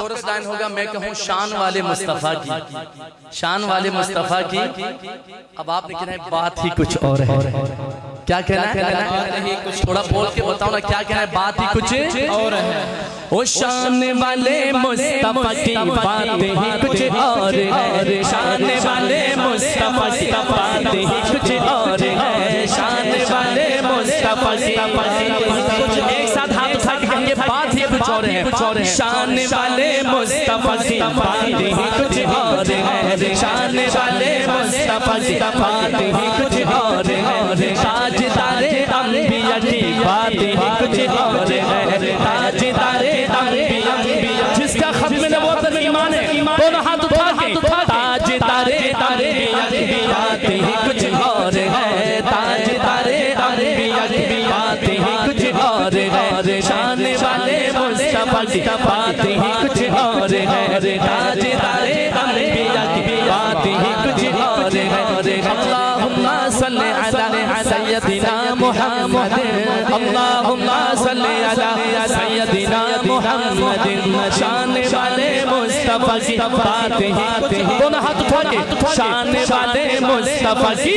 Coarse line होगा, मैं कहूँ शान वाले मुस्तफा की, शान वाले मुस्तफा की। अब आपने कहना है बात ही कुछ और है। क्या कहना है? कुछ थोड़ा बोल के बताओ ना, क्या कहना है? बात ही कुछ और है। ओ शान वाले मुस्तफा की बात ही कुछ और है, शान वाले मुस्तफा की बात ही कुछ और है, शान वाले मुस्तफा की कुछ। एक साथ हाथ उठा के कहेंगे बात ही कुछ और है। शान वाले मुस्तफा की बात ही कुछ और है, शान वाले मुस्तफा की बात ही कुछ और है, ताजदारे अंबिया की बात ही कुछ और है, ताजदारे अंबिया जिसका खत्म नबूवत में ईमान है, दोनों हाथ उठा के ताजदारे अंबिया की बात ही कुछ और है, ताजदारे अंबिया की बात ही कुछ और है, शान वाले मुस्तफा की बात ही कुछ और है, ताजदारे अंबिया की बात ही कुछ और है। अल्लाहुम्मा सल्ली अला सय्यदिना मुहम्मद, अल्लाहुम्मा सल्ली अला सय्यदिना मुहम्मद, शान वाले मुस्तफा की बात ही, दोनों हाथ उठा के शान वाले मुस्तफा की,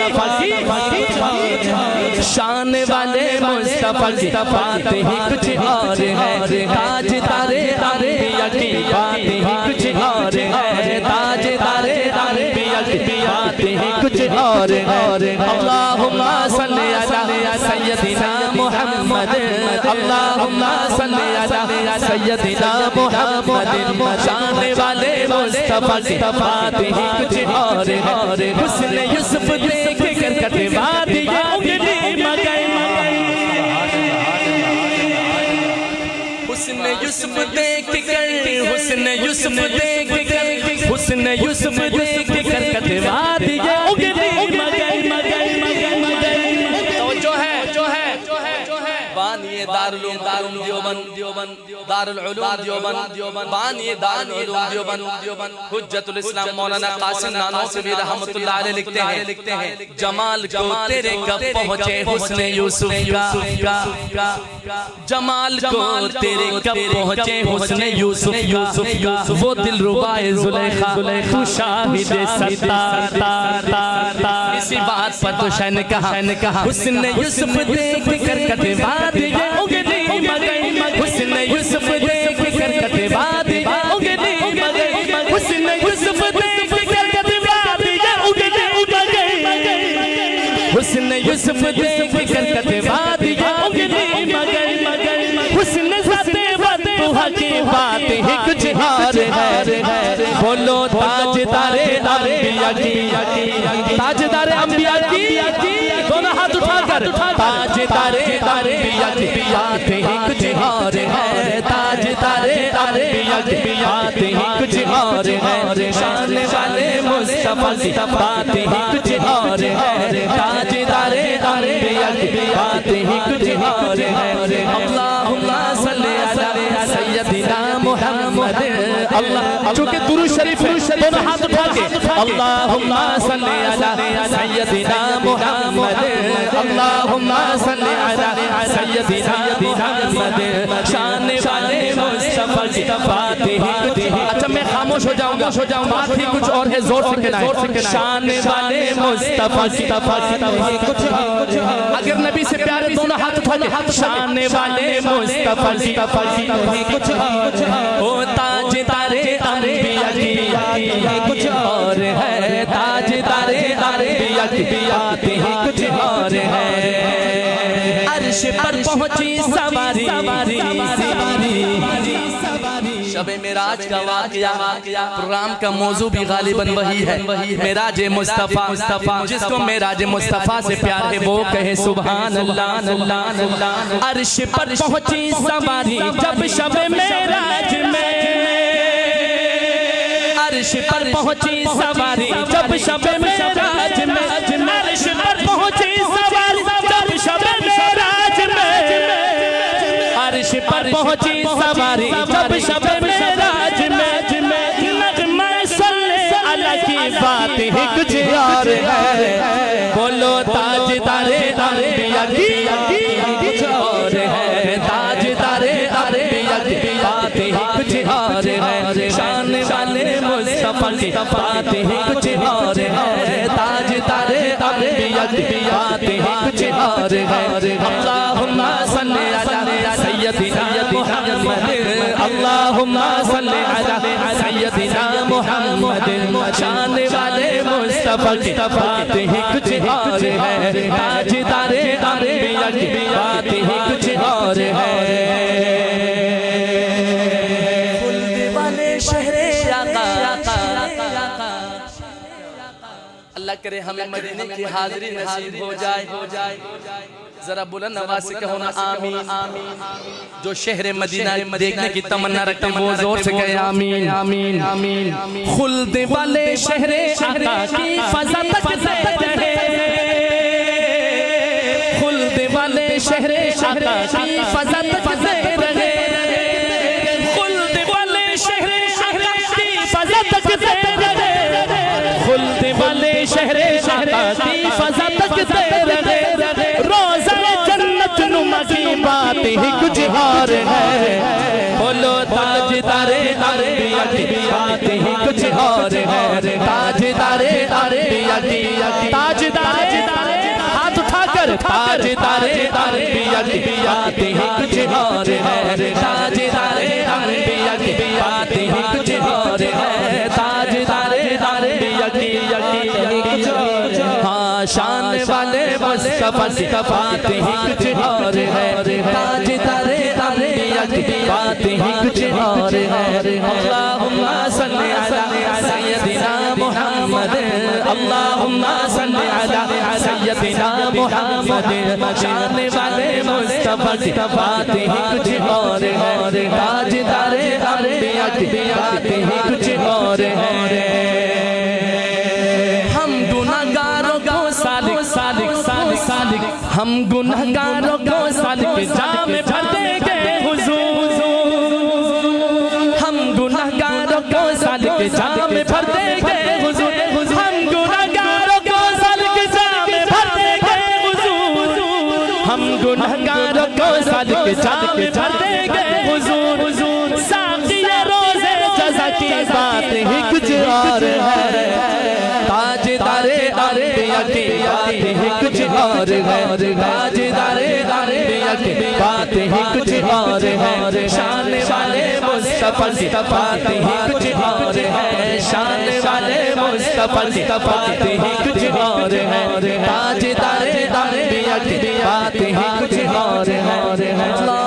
शान वाले मुस्तफा की बात ही कुछ और है, ताजदारे अंबिया की बात ही कुछ और है, ताजदारे अंबिया की बात ही कुछ और है। अल्लाहुम्मा सल्ली अला सय्यदिना मुहम्मद, अल्लाहुम्मा सल्ली अला सय्यदिना मुहम्मद, शान वाले मुस्तफा की बात ही कुछ और है। हुस्न यूसुफ देख कर कटवा दिए उंगली मगई, हुस्न यूसुफ देख कर, हुस्न यूसुफ देख कर, हुस्न यूसुफ देख कर कटवा दिए उंगली मगई, मगई मगई मगई। तो जो है बानिए दारुल उलूम देवबंद, दारुल उलूम देवबंद, बानिए दारुल उलूम देवबंद, हुज्जतुल इस्लाम मौलाना कासिम नानोसवी रहमतुल्लाह अलैह लिखते हैं, जमाल को तेरे कब पहुँचे हुस्न यूसुफ का, जमाल को तेरे कब पहुँचे हुस्न यूसुफ, वो दिलरुबाए जुलेखा तू शाहिद सत्तार, इसी बात पर तो शाह ने कहा हुस्न यूसुफ देख कर कटवा दिए उंगली मगई, हुस्न यूसुफ देख कर कटवा दिए उंगली मगई, हुस्न यूसुफ देख कर कटवा दिए उंगली मगई, हुस्न यूसुफ देख कर कटवा दिए उंगली मगई, हुस्न सत्ता की बात ही कुछ और है। बोलो ताजदारे अंबिया की, ताजदारे अंबिया की, दोनों हाथ उठाकर ताजदारे अंबिया की बात ही कुछ और है, ताजदारे अंबिया की बात ही कुछ और है, शान वाले मुस्तफा की बात ही कुछ और है, ताजदारे अंबिया की बात ही कुछ और है। अल्लाहुम्मा सल्ली अला सय्यदिना मुहम्मद, अल्लाह चूंकि दुरूद शरीफ दोनों हाथ उठा के अल्लाहुम्मा सल्ली अला सय्यदिना मुहम्मद, अल्लाहुम्मा सल्ली अला सय्यदिना मुहम्मद, शान वाले मुस्तफा की बात ही कुछ। अच्छा मैं खामोश हो जाऊंगा, बात ही कुछ और है, जोर से कहना है, शान वाले मुस्तफा की कुछ। अगर नबी से प्यारे दोनों हाथ उठा के शान वाले मुस्तफा की कुछ ओ ताजदारे अंबिया की कुछ और है, ताजदारे अंबिया की बात ही कुछ और है। अर्श पर पहुंची सवारी, शबे मेराज का वाक़या, प्रोग्राम का मौजू भी गालिबन वही है, मेराजे मुस्तफा, जिसको मेराजे मुस्तफा से प्यार है वो कहे सुभान अल्लाह। अर्श पर पहुंची सवारी जब शबे मेराज में, अर्श पर पहुंची सवारी जब शबे मेराज में, अर्श पर पहुंची सवारी जब शबे मेराज में, अर्श पर पहुंची सवारी जब शबे मेराज में, नग़मा सल्ले अला की बात ही कुछ और है। बोलो ताजदारे अंबिया की कुछ और है, ताजदारे अंबिया की बात ही कुछ और है। शान वाले मुस्तफा की बातें ही कुछ और है, ताज तारे अंबिया की बातें ही कुछ और है। अल्लाहुम्मा सल्ली अला सय्यदिना मुहम्मद, अल्लाहुम्मा सल्ली अला सय्यदिना मुहम्मद। शान वाले मुस्तफा की बातें ही कुछ और है, ताज तारे अंबिया की बातें ही कुछ और है। अल्लाह करे हमें मदीने की हाज़िरी नसीब हो जाए। जरा बुलंद आवाज़ से कहो ना आमीन। जो शहर मदीना देखने की तमन्ना रखते हैं वो जोर से कहे आमीन आमीन आमीन। खुल्द वाले शहर आका की फ़ज़ा तकते रहे, खुल्द वाले शहर आका की फ़ज़ा तकते रहे, खुल्द वाले शहर आका की फ़ज़ा तकते रहे, खुल्द वाले शहर आका की फ़ज़ा तकते रहे। रोज़ा जन्नत नुमा की बात ही कुछ और है, बोलो ताज तारे अंबिया की बात ही कुछ और है, ताज तारे अंबिया की ताज तारे हाथ उठाकर ताज तारे अंबिया की बात ही कुछ और है, ताज तारे अंबिया की बात ही कुछ और है, ताज तारे अंबिया की कुछ और है। हाँ शान वाले मुस्तफा की बात ही कुछ और है, ताज तारे अंबिया की बात ही कुछ और है। अल्लाहुम्मा सल्ली अला सय्यदिना मुहम्मद, अल्लाहुम्मा सल्ली अला सय्यदिना मुहम्मद। शान वाले मुस्तफा की बात ही कुछ और है, ताज तारे अंबिया की बात ही कुछ और है। हम गुनहगारों को सालिक सालिक सालिक सालिक, हम गुनहगारों को सालिक जाम भर देंगे हुजूर, हम गुनहगारों को सालिक जाम भर देंगे हुजूर, हम गुनहगारों को सालिक जाम भर देंगे हुजूर, हम गुनहगारों को सालिक जाम भर देंगे हुजूर। साक़िए रोज़े जज़ा की बात ही कुछ और है, ताज तारे अंबिया की बात ही कुछ और है, ताज तारे अंबिया की बात ही कुछ और है। शान वाले मुस्तफा की बात ही कुछ और है, शान वाले मुस्तफा की बात ही कुछ और है, ताज तारे अंबिया की बात ही कुछ और है।